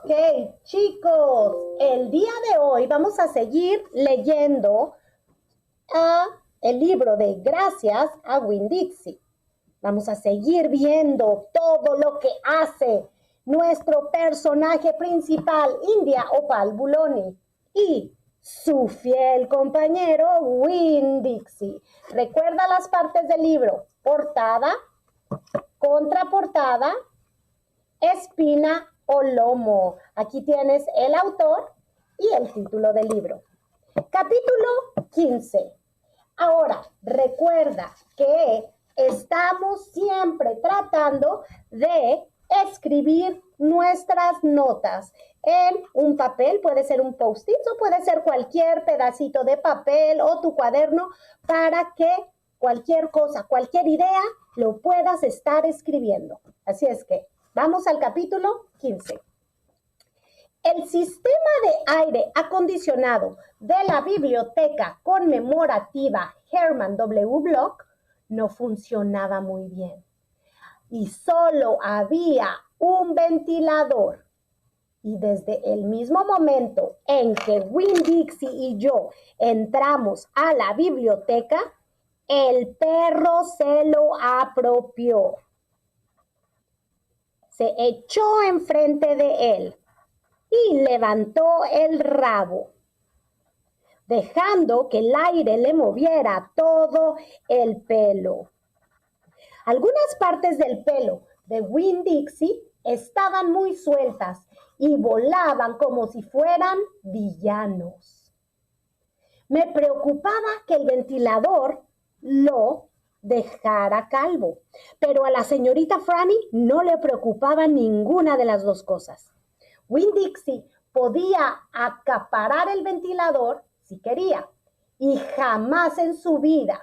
Ok, chicos, el día de hoy vamos a seguir leyendo el libro de Gracias a Winn-Dixie. Vamos a seguir viendo todo lo que hace nuestro personaje principal, India Opal Buloni, y su fiel compañero, Winn-Dixie. Recuerda las partes del libro: portada, contraportada, espina o lomo. Aquí tienes el autor y el título del libro. Capítulo 15. Ahora, recuerda que estamos siempre tratando de escribir nuestras notas en un papel. Puede ser un post-it o puede ser cualquier pedacito de papel o tu cuaderno, para que cualquier cosa, cualquier idea, lo puedas estar escribiendo. Así es que vamos al capítulo 15. El sistema de aire acondicionado de la biblioteca conmemorativa Herman W. Bloch no funcionaba muy bien y solo había un ventilador. Y desde el mismo momento en que Winn-Dixie y yo entramos a la biblioteca, el perro se lo apropió. Se echó enfrente de él y levantó el rabo, dejando que el aire le moviera todo el pelo. Algunas partes del pelo de Winn-Dixie estaban muy sueltas y volaban como si fueran villanos. Me preocupaba que el ventilador lo dejara calvo, pero a la señorita Franny no le preocupaba ninguna de las dos cosas. Winn-Dixie podía acaparar el ventilador si quería, y jamás en su vida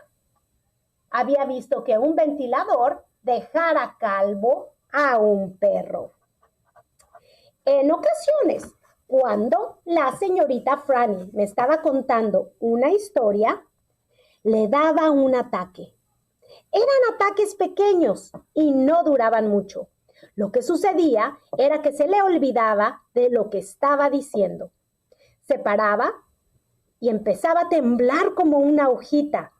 había visto que un ventilador dejara calvo a un perro. En ocasiones, cuando la señorita Franny me estaba contando una historia, le daba un ataque. Eran ataques pequeños y no duraban mucho. Lo que sucedía era que se le olvidaba de lo que estaba diciendo. Se paraba y empezaba a temblar como una hojita.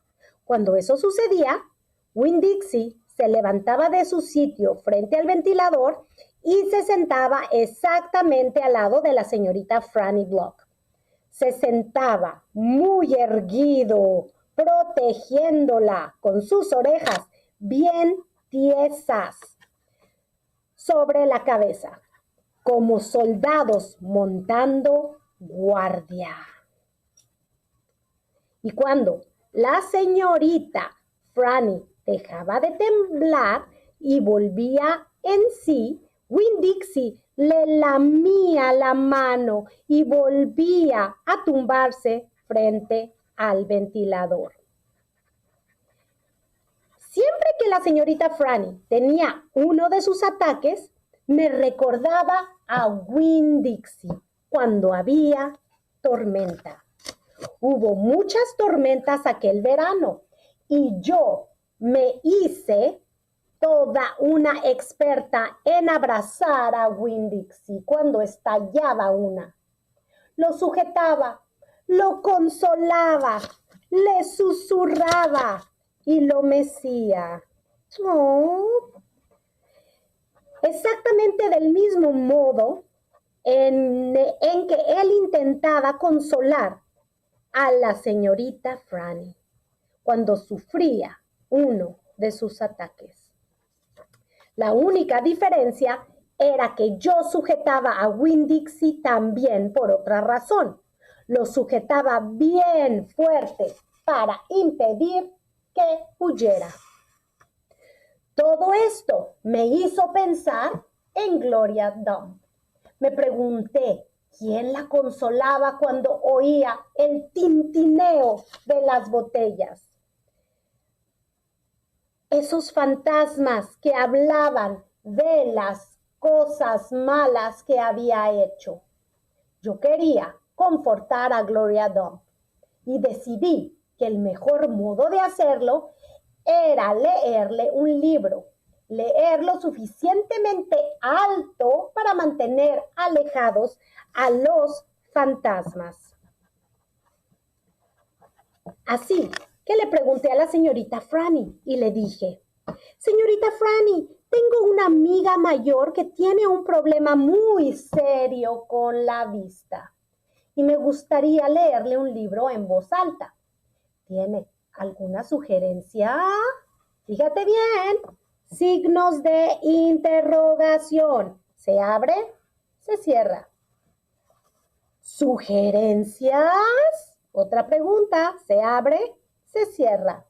Cuando eso sucedía, Winn-Dixie se levantaba de su sitio frente al ventilador y se sentaba exactamente al lado de la señorita Franny Bloch. Se sentaba muy erguido, protegiéndola con sus orejas bien tiesas sobre la cabeza, como soldados montando guardia. Y cuando la señorita Franny dejaba de temblar y volvía en sí, Winn-Dixie le lamía la mano y volvía a tumbarse frente al ventilador. Siempre que la señorita Franny tenía uno de sus ataques, me recordaba a Winn-Dixie cuando había tormenta. Hubo muchas tormentas aquel verano y yo me hice toda una experta en abrazar a Winn-Dixie cuando estallaba una. Lo sujetaba, lo consolaba, le susurraba y lo mecía. Oh. Exactamente del mismo modo en que él intentaba consolar a la señorita Franny cuando sufría uno de sus ataques. La única diferencia era que yo sujetaba a Winn-Dixie también por otra razón. Lo sujetaba bien fuerte para impedir que huyera. Todo esto me hizo pensar en Gloria Dump. Me pregunté quién la consolaba cuando oía el tintineo de las botellas. Esos fantasmas que hablaban de las cosas malas que había hecho. Yo quería confortar a Gloria Dump y decidí que el mejor modo de hacerlo era leerle un libro, leer lo suficientemente alto para para mantener alejados a los fantasmas. Así que le pregunté a la señorita Franny y le dije, señorita Franny, tengo una amiga mayor que tiene un problema muy serio con la vista y me gustaría leerle un libro en voz alta. ¿Tiene alguna sugerencia? Fíjate bien, signos de interrogación. Se abre, se cierra. ¿Sugerencias? Otra pregunta, se abre, se cierra,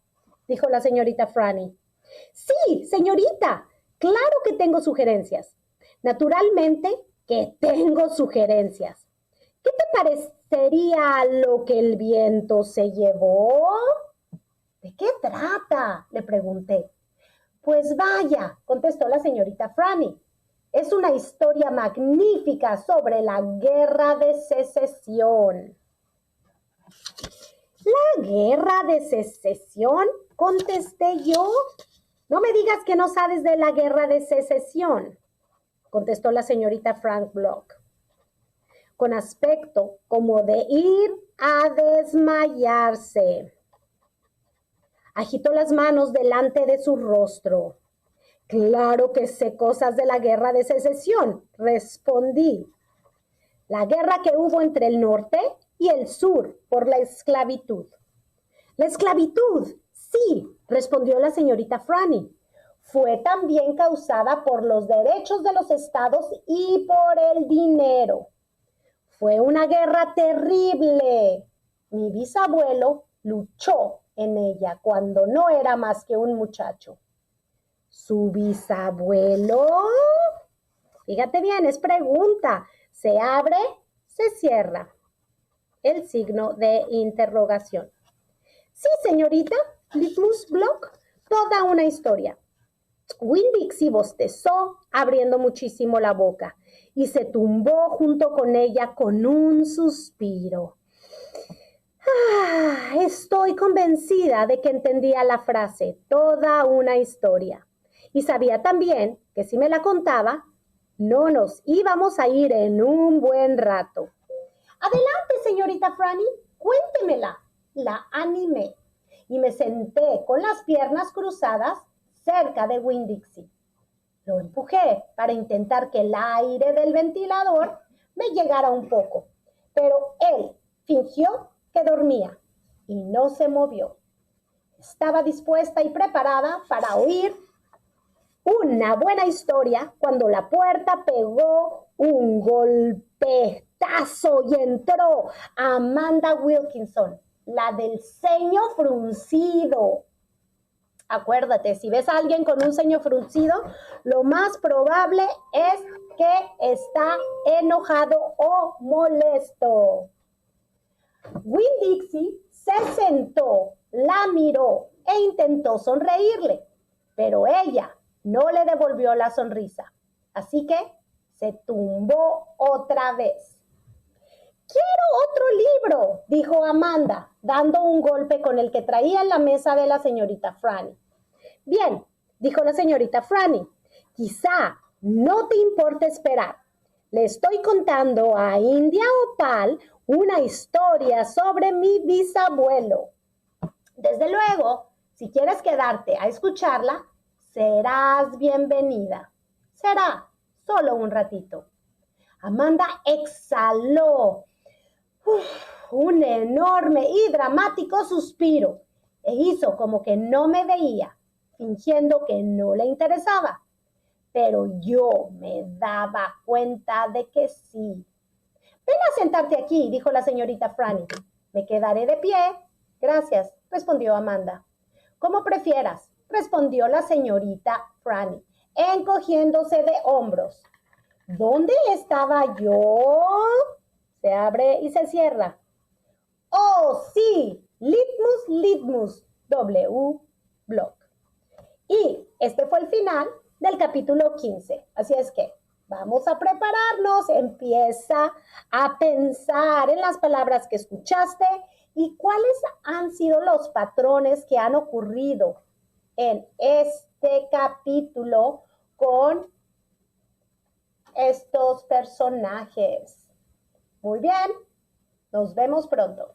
dijo la señorita Franny. Sí, señorita, claro que tengo sugerencias. Naturalmente que tengo sugerencias. ¿Qué te parecería lo que el viento se llevó? ¿De qué trata?, le pregunté. Pues vaya, contestó la señorita Franny. Es una historia magnífica sobre la guerra de secesión. ¿La guerra de secesión?, contesté yo. No me digas que no sabes de la guerra de secesión, contestó la señorita Frank Block, con aspecto como de ir a desmayarse. Agitó las manos delante de su rostro. Claro que sé cosas de la guerra de secesión, respondí. La guerra que hubo entre el norte y el sur por la esclavitud. La esclavitud, sí, respondió la señorita Franny. Fue también causada por los derechos de los estados y por el dinero. Fue una guerra terrible. Mi bisabuelo luchó en ella cuando no era más que un muchacho. ¿Su bisabuelo? Fíjate bien, es pregunta. Se abre, se cierra. El signo de interrogación. Sí, señorita, Litmus Block, toda una historia. Winn-Dixie bostezó, abriendo muchísimo la boca, y se tumbó junto con ella con un suspiro. Estoy convencida de que entendía la frase, toda una historia. Y sabía también que si me la contaba, no nos íbamos a ir en un buen rato. Adelante, señorita Franny, cuéntemela. La animé y me senté con las piernas cruzadas cerca de Winn-Dixie. Lo empujé para intentar que el aire del ventilador me llegara un poco, pero él fingió que dormía y no se movió. Estaba dispuesta y preparada para oír una buena historia cuando la puerta pegó un golpetazo y entró Amanda Wilkinson, la del ceño fruncido. Acuérdate, si ves a alguien con un ceño fruncido, lo más probable es que está enojado o molesto. Winn-Dixie se sentó, la miró e intentó sonreírle, pero ella no le devolvió la sonrisa, así que se tumbó otra vez. «Quiero otro libro», dijo Amanda, dando un golpe con el que traía en la mesa de la señorita Franny. «Bien», dijo la señorita Franny, «quizá no te importe esperar. Le estoy contando a India Opal una historia sobre mi bisabuelo. Desde luego, si quieres quedarte a escucharla, serás bienvenida. Será solo un ratito». Amanda exhaló un enorme y dramático suspiro e hizo como que no me veía, fingiendo que no le interesaba. Pero yo me daba cuenta de que sí. «Ven a sentarte aquí», dijo la señorita Franny. «Me quedaré de pie». «Gracias», respondió Amanda. «Como prefieras», respondió la señorita Franny, encogiéndose de hombros. «¿Dónde estaba yo?» Se abre y se cierra. «Oh, sí, Litmus, W. Block». Y este fue el final del capítulo 15. Así es que vamos a prepararnos. Empieza a pensar en las palabras que escuchaste y cuáles han sido los patrones que han ocurrido en este capítulo con estos personajes. Muy bien, nos vemos pronto.